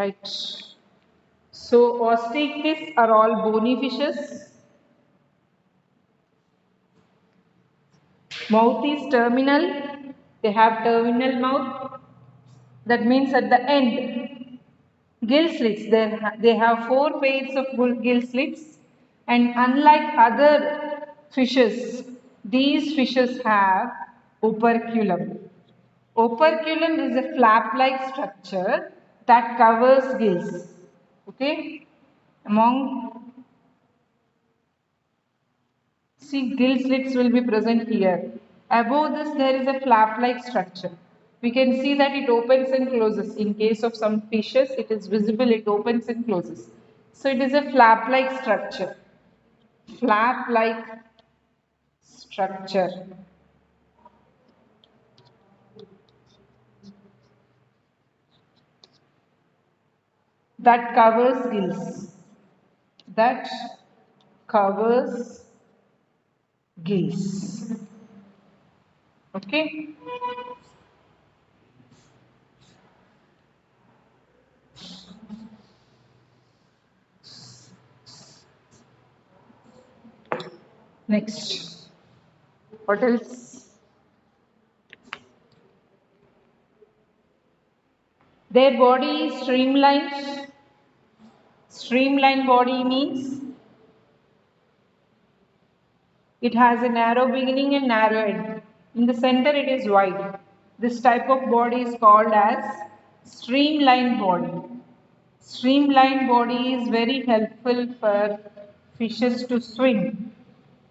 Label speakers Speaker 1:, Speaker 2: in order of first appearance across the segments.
Speaker 1: right? So osteichthyes are all bony fishes. Mouth is terminal. They have terminal mouth. That means at the end. Gill slits. They have 4 pairs of gill slits. And unlike other fishes, these fishes have operculum. Operculum is a flap-like structure that covers gills. Okay? See, gill slits will be present here. Above this, there is a flap-like structure. We can see that it opens and closes. In case of some fishes, it is visible, it opens and closes. So it is a flap-like structure. Flap-like structure. That covers gills. That covers gills. Okay. Next. What else? Their body is streamlined. Streamlined body means it has a narrow beginning and narrow end. In the center it is wide. This type of body is called as streamlined body. Streamlined body is very helpful for fishes to swim.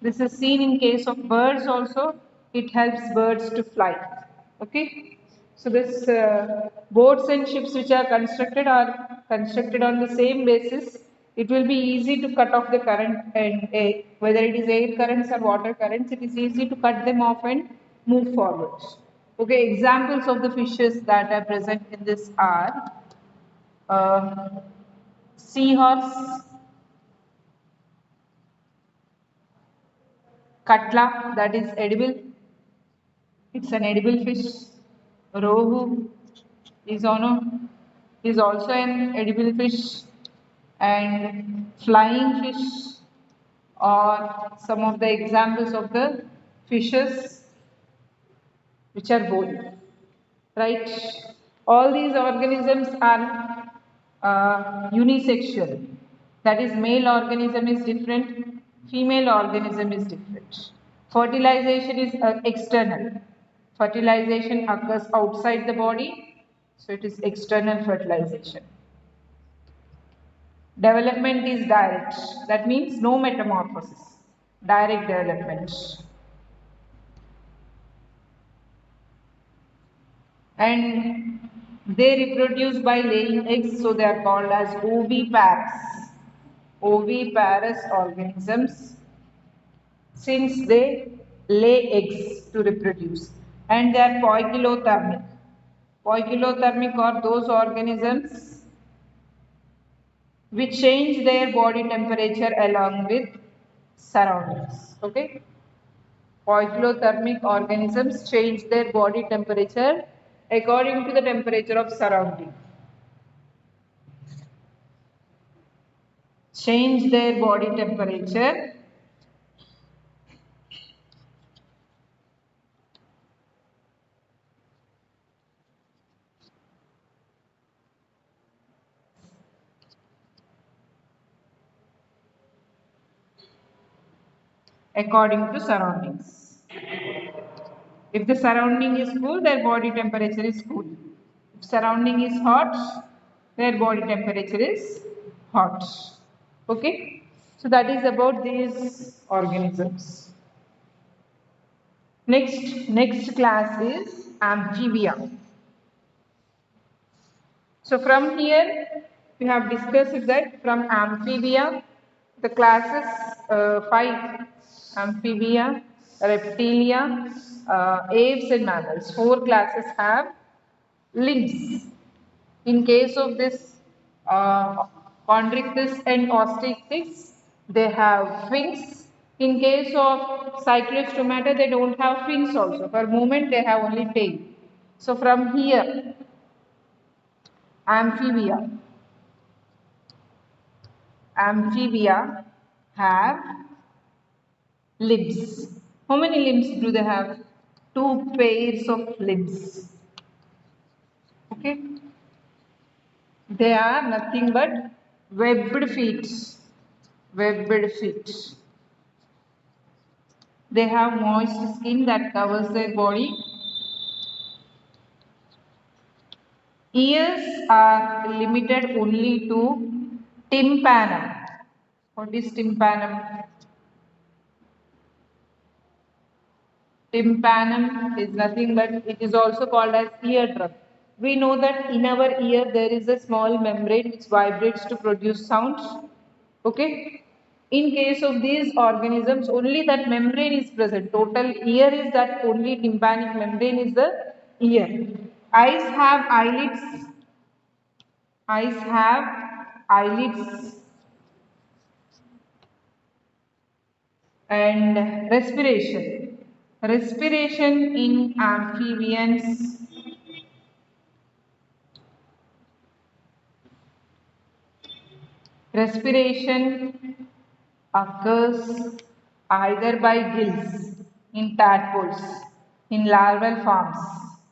Speaker 1: This is seen in case of birds also. It helps birds to fly. Okay. So this boats and ships which are constructed on the same basis. It will be easy to cut off the current and whether it is air currents or water currents, it is easy to cut them off and move forward. Okay, examples of the fishes that are present in this are seahorse, katla, that is edible. It's an edible fish. Rohu is also an edible fish, and flying fish or some of the examples of the fishes which are bony, right? All these organisms are unisexual. That is, male organism is different, female organism is different. Fertilization is external. Fertilization occurs outside the body, so it is external fertilization. Development is direct. That means no metamorphosis. Direct development. And they reproduce by laying eggs, so they are called as oviparous. Oviparous organisms, since they lay eggs to reproduce. And they are poikilothermic. Poikilothermic are those organisms which change their body temperature along with surroundings. Okay. Poikilothermic organisms change their body temperature according to the temperature of surrounding. Change their body temperature according to surroundings. If the surrounding is cool, their body temperature is cool. If surrounding is hot, their body temperature is hot. Okay. So that is about these organisms. Next class is amphibia. So from here we have discussed that from amphibia the classes 5 amphibia, reptilia, aves and mammals. 4 classes have limbs. In case of this Chondrichthyes and osteichthyes, they have fins. In case of Cyclostomata, they don't have fins also. For movement, they have only tail. So from here, amphibia. amphibia have limbs. How many limbs do they have? Two pairs of limbs. Okay. They are nothing but webbed feet. Webbed feet. They have moist skin that covers their body. Ears are limited only to tympanum. What is tympanum? Tympanum is nothing but it is also called as eardrum. We know that in our ear there is a small membrane which vibrates to produce sounds. Okay. In case of these organisms, only that membrane is present. Total ear is that only tympanic membrane is the ear. Eyes have eyelids. Eyes have eyelids and respiration. Respiration in amphibians respiration occurs either by gills in tadpoles in larval forms,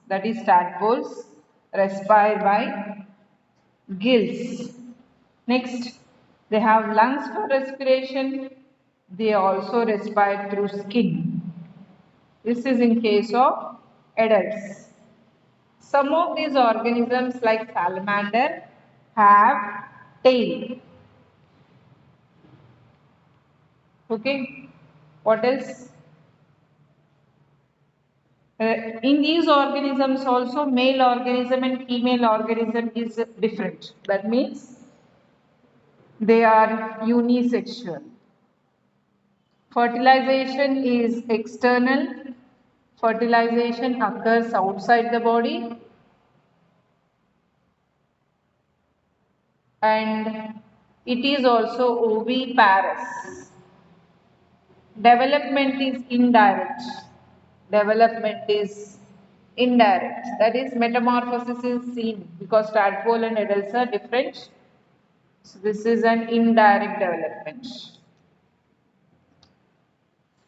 Speaker 1: that is tadpoles respire by gills. Next, they have lungs for respiration. They also respire through skin. This is in case of adults. Some of these organisms like salamander have tail. Okay. What else? In these organisms also male organism and female organism is different. That means they are unisexual. Fertilization is external. Fertilization occurs outside the body and it is also oviparous. Development is indirect. Development is indirect. That is metamorphosis is seen because tadpole and adults are different. So this is an indirect development.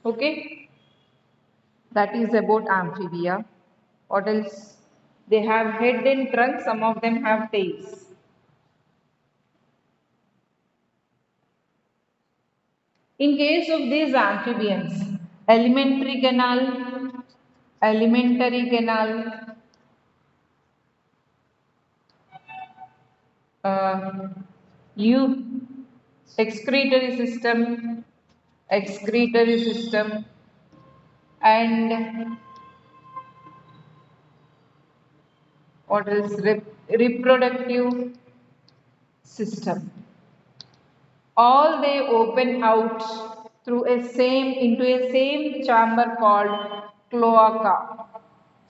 Speaker 1: Okay. That is about amphibia. What else? They have head and trunk. Some of them have tails. In case of these amphibians, alimentary canal, uh, you excretory system, and what else? Reproductive system. All they open out through a same into a same chamber called cloaca.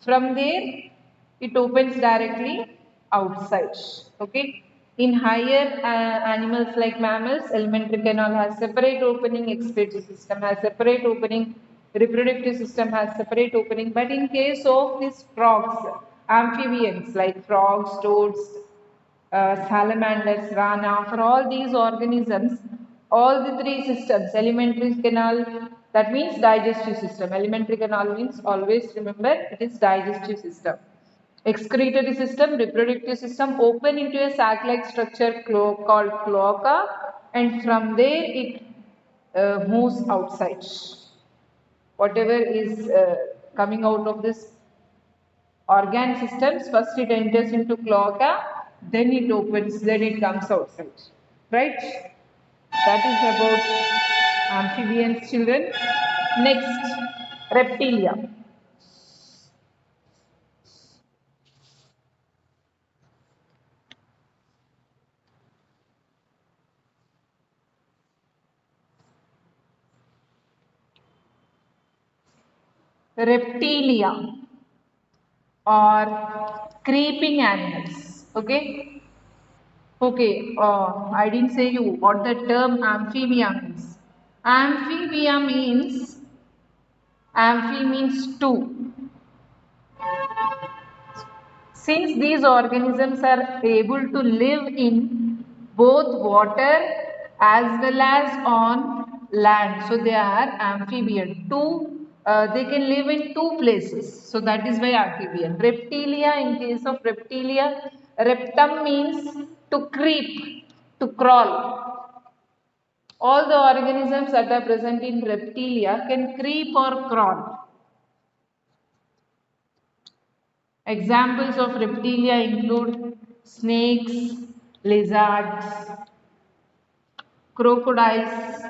Speaker 1: From there, it opens directly outside. Okay. In higher animals like mammals, alimentary canal has separate opening, excretory system has separate opening, reproductive system has separate opening. But in case of these frogs, amphibians like frogs, toads, salamanders, rana, for all these organisms, all the three systems, alimentary canal, that means digestive system. Alimentary canal means always remember it is digestive system. Excretory system, reproductive system open into a sac-like structure called cloaca and from there it moves outside. Whatever is coming out of this organ systems, first it enters into cloaca, then it opens, then it comes outside. Right? That is about amphibians, children. Next, reptilia. Reptilia or creeping animals. Okay? Okay, I didn't say you what the term amphibia means. Amphibia means, amphi means two. Since these organisms are able to live in both water as well as on land. So they are amphibian. They can live in two places. So that is why amphibian. Reptilia, in case of reptilia, reptum means to creep, to crawl. All the organisms that are present in reptilia can creep or crawl. Examples of reptilia include snakes, lizards, crocodiles,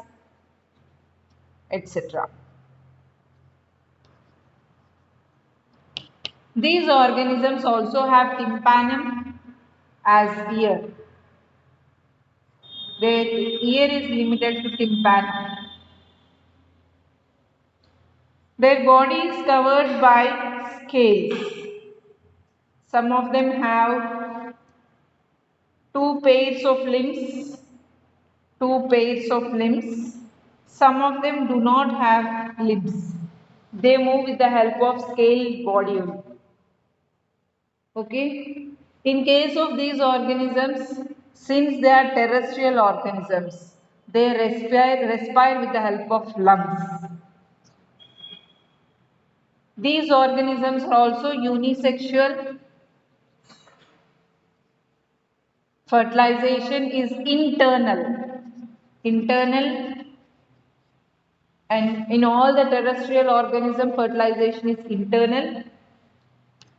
Speaker 1: etc. These organisms also have tympanum as ear. Their ear is limited to tympanum. Their body is covered by scales. Some of them have two pairs of limbs, Some of them do not have limbs. They move with the help of scaled body. Okay. In case of these organisms, since they are terrestrial organisms, they respire with the help of lungs. These organisms are also unisexual. Fertilization is internal, and in all the terrestrial organism, fertilization is internal,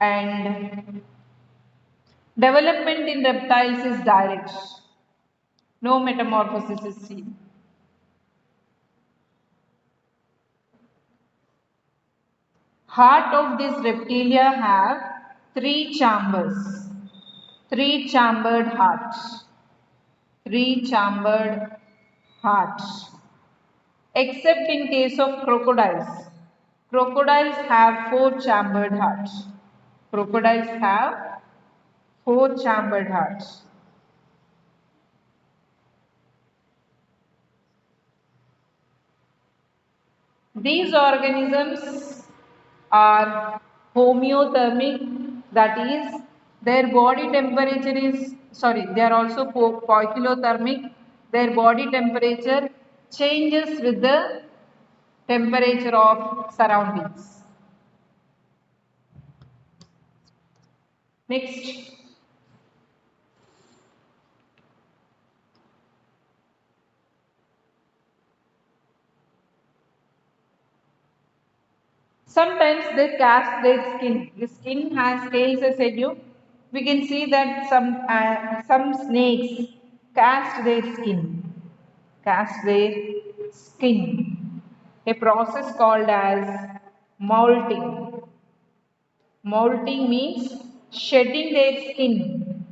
Speaker 1: and development in reptiles is direct. No metamorphosis is seen. Heart of this reptilia have three chambers, three chambered hearts, except in case of crocodiles. Crocodiles have four chambered hearts. Crocodiles have four chambered hearts. These organisms are homeothermic, that is, their body temperature is, they are also poikilothermic. Their body temperature changes with the temperature of surroundings. Next. Sometimes they cast their skin. The skin has scales, I said you. We can see that some snakes cast their skin. A process called as molting. Molting means shedding their skin.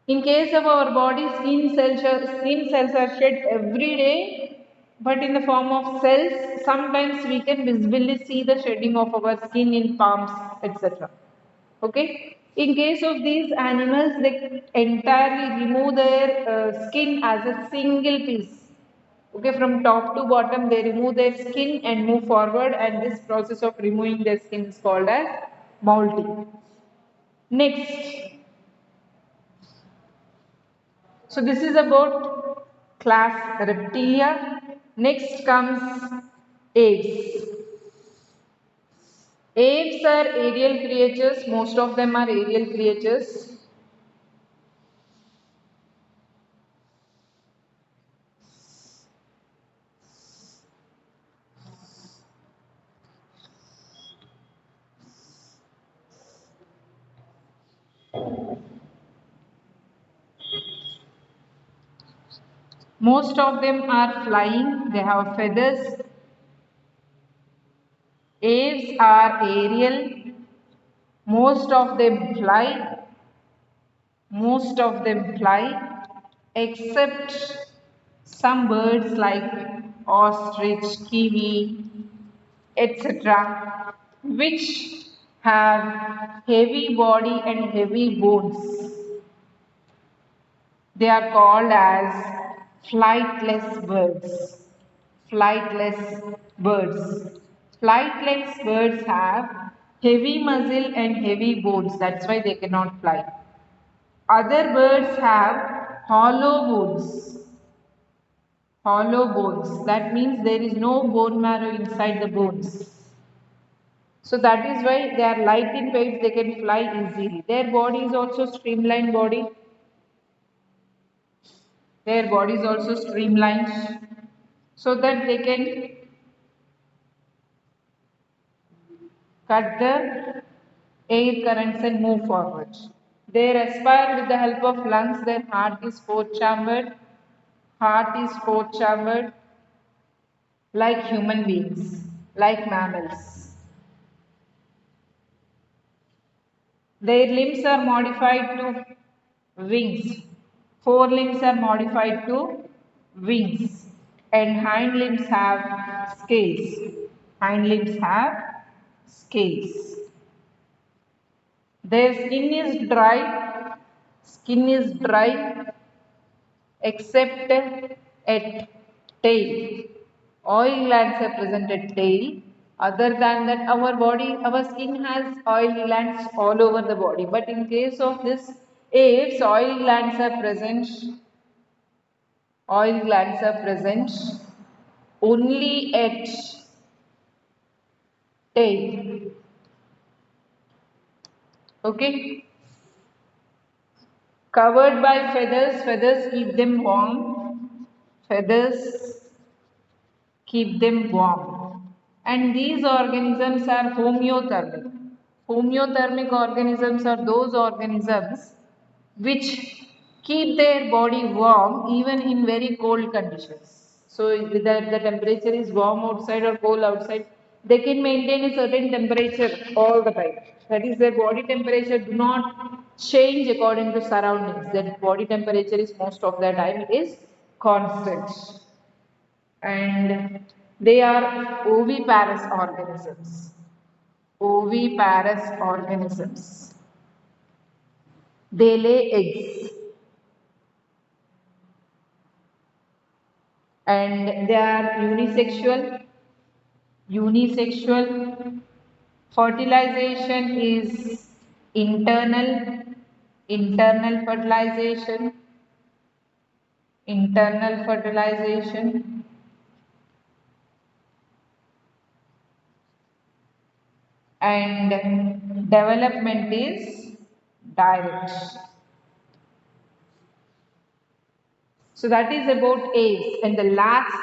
Speaker 1: In case of our body, skin cells are shed every day, but in the form of cells, sometimes we can visibly see the shedding of our skin in palms, etc. Okay. In case of these animals, they entirely remove their skin as a single piece. Okay, from top to bottom, they remove their skin and move forward, and this process of removing their skin is called as molting. Next. So this is about class Reptilia. Next comes aves. Aves are aerial creatures. Most of them are aerial creatures. Most of them are flying. They have feathers. Aves are aerial. Most of them fly. Except some birds like ostrich, kiwi, etc., which have heavy body and heavy bones. They are called as flightless birds. Flightless birds. Flightless birds have heavy muscle and heavy bones. That's why they cannot fly. Other birds have hollow bones. Hollow bones. That means there is no bone marrow inside the bones. So that is why they are light in weight, they can fly easily. Their body is also streamlined body. Their body is also streamlined so that they can cut the air currents and move forward. They respire with the help of lungs. Their heart is four-chambered. Heart is four-chambered like human beings, like mammals. Their limbs are modified to wings. Forelimbs are modified to wings. And hind limbs have scales. Hind limbs have scales. Their skin is dry. Skin is dry except at tail. Oil glands are present at tail. Other than that, our body, our skin has oil glands all over the body. But in case of this apes, oil glands are present. Oil glands are present only at tail. Okay. Covered by feathers. Feathers keep them warm. Feathers keep them warm. And these organisms are homeothermic. Homeothermic organisms are those organisms which keep their body warm even in very cold conditions. So whether the temperature is warm outside or cold outside, they can maintain a certain temperature all the time. That is, their body temperature do not change according to surroundings. Their body temperature is most of the time it is constant. And they are oviparous organisms. Oviparous organisms. They lay eggs and they are unisexual. Unisexual. Fertilization is internal. Internal fertilization. Internal fertilization. And development is direct. So that is about apes. And the last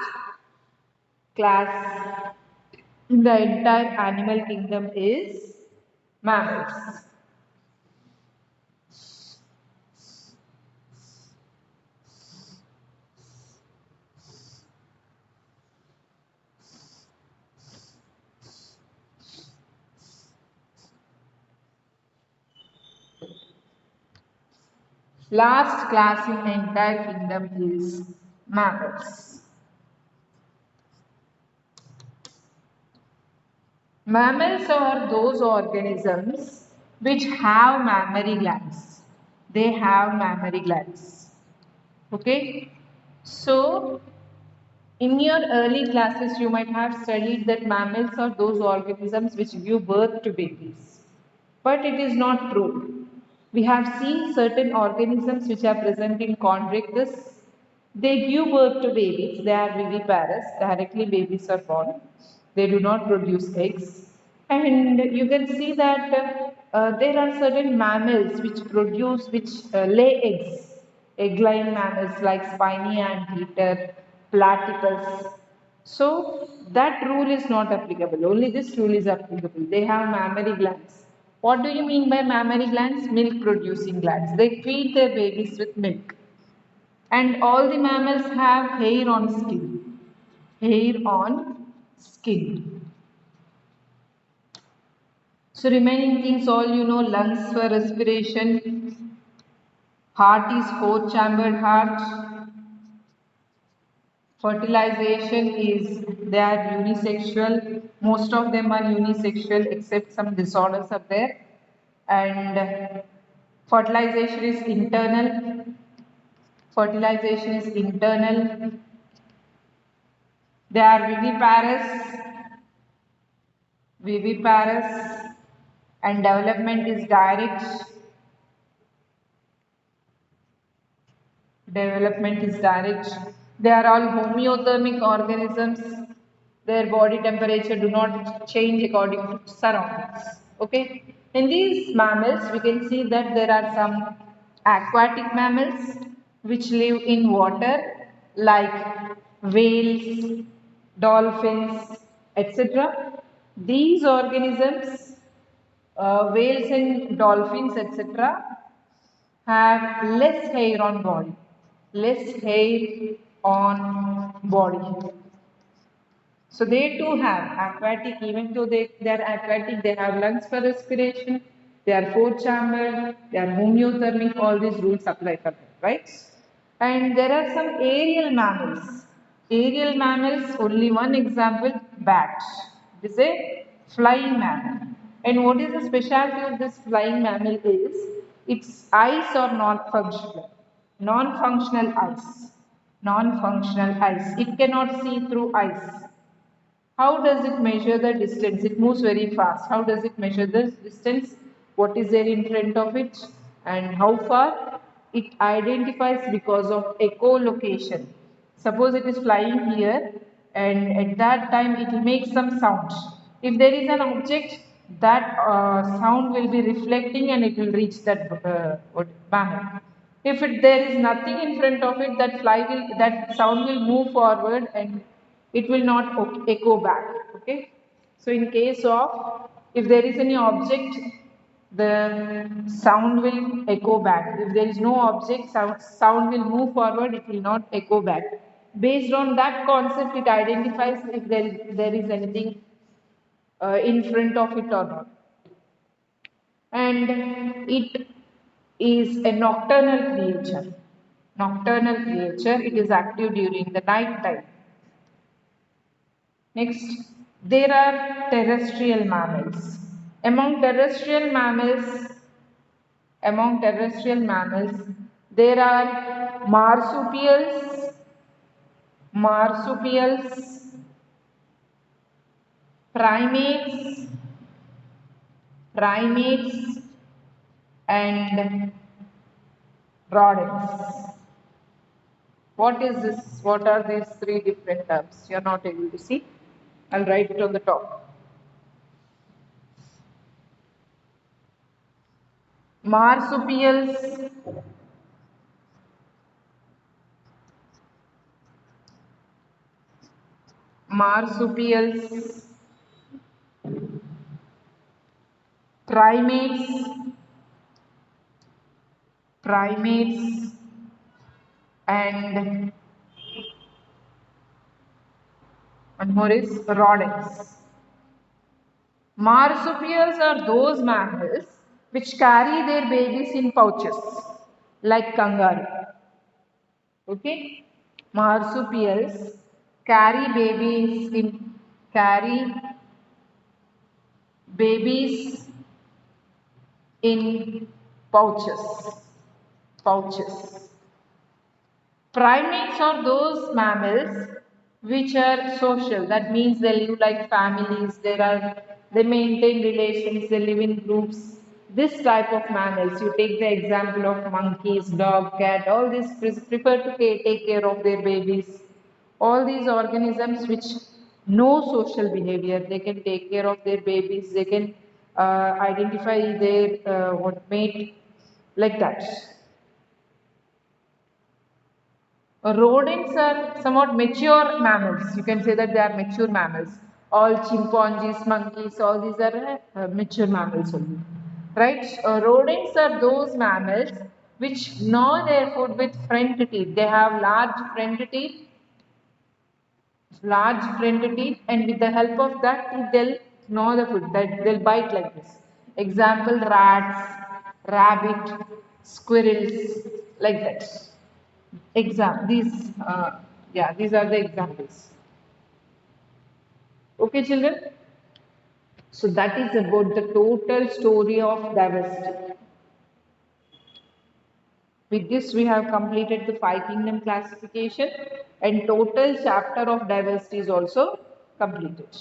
Speaker 1: class in the entire animal kingdom is mammals. Last class in the entire kingdom is mammals. Mammals are those organisms which have mammary glands. They have mammary glands. Okay. So, in your early classes, you might have studied that mammals are those organisms which give birth to babies. But it is not true. We have seen certain organisms which are present in chondrichthyes. They give birth to babies. They are viviparous. Directly babies are born. They do not produce eggs. And you can see that there are certain mammals which lay eggs. Egg-laying mammals like spiny anteater, platypus. So that rule is not applicable. Only this rule is applicable. They have mammary glands. What do you mean by mammary glands? Milk producing glands. They feed their babies with milk. And all the mammals have hair on skin. Hair on skin. So remaining things all you know, lungs for respiration, heart is four-chambered heart, fertilization is they are unisexual, most of them are unisexual except some disorders are there, and fertilization is internal, fertilization is internal, they are viviparous, and development is direct. Development is direct. They are all homeothermic organisms. Their body temperature do not change according to surroundings. Okay. In these mammals, we can see that there are some aquatic mammals which live in water, like whales, dolphins, etc. These organisms, whales and dolphins, etc., have less hair on body, less hair on body. So they too have aquatic, even though they are aquatic, they have lungs for respiration, they are four-chambered, they are homeothermic, all these rules apply for them, right? And there are some aerial mammals. Aerial mammals, only one example, bat. It is a flying mammal. And what is the specialty of this flying mammal is, its eyes are not functional. Non-functional eyes. Non-functional eyes. It cannot see through eyes. How does it measure the distance? It moves very fast. How does it measure the distance? What is there in front of it and how far? It identifies because of echolocation. Suppose it is flying here and at that time it will make some sound. If there is an object, that sound will be reflecting and it will reach that mammal. If there is nothing in front of it, that sound will move forward and it will not echo back. Okay. So in case of, if there is any object, the sound will echo back. If there is no object, sound will move forward, it will not echo back. Based on that concept, it identifies if there is anything in front of it or not. And it is a nocturnal creature. Nocturnal creature, it is active during the night time. Next, there are terrestrial mammals. Among terrestrial mammals, there are marsupials, primates, and rodents. What is this? What are these three different terms? You are not able to see. I'll write it on the top. Marsupials, primates, and one more is rodents. Marsupials are those mammals which carry their babies in pouches, like kangaroo. Okay, marsupials carry babies in pouches. Primates are those mammals which are social. That means they live like families. They maintain relations. They live in groups. This type of mammals. You take the example of monkeys, dog, cat. All these prefer to take care of their babies. All these organisms which know social behavior. They can take care of their babies. They can identify their mate, like that. Rodents are somewhat mature mammals. You can say that they are mature mammals. All chimpanzees, monkeys, all these are mature mammals only. Right? Rodents are those mammals which gnaw their food with front teeth. They have large front teeth, and with the help of that teeth, they'll gnaw the food. They'll bite like this. Example: rats, rabbit, squirrels, like that. These are the examples. Okay, children. So that is about the total story of diversity. With this, we have completed the five kingdom classification, and total chapter of diversity is also completed.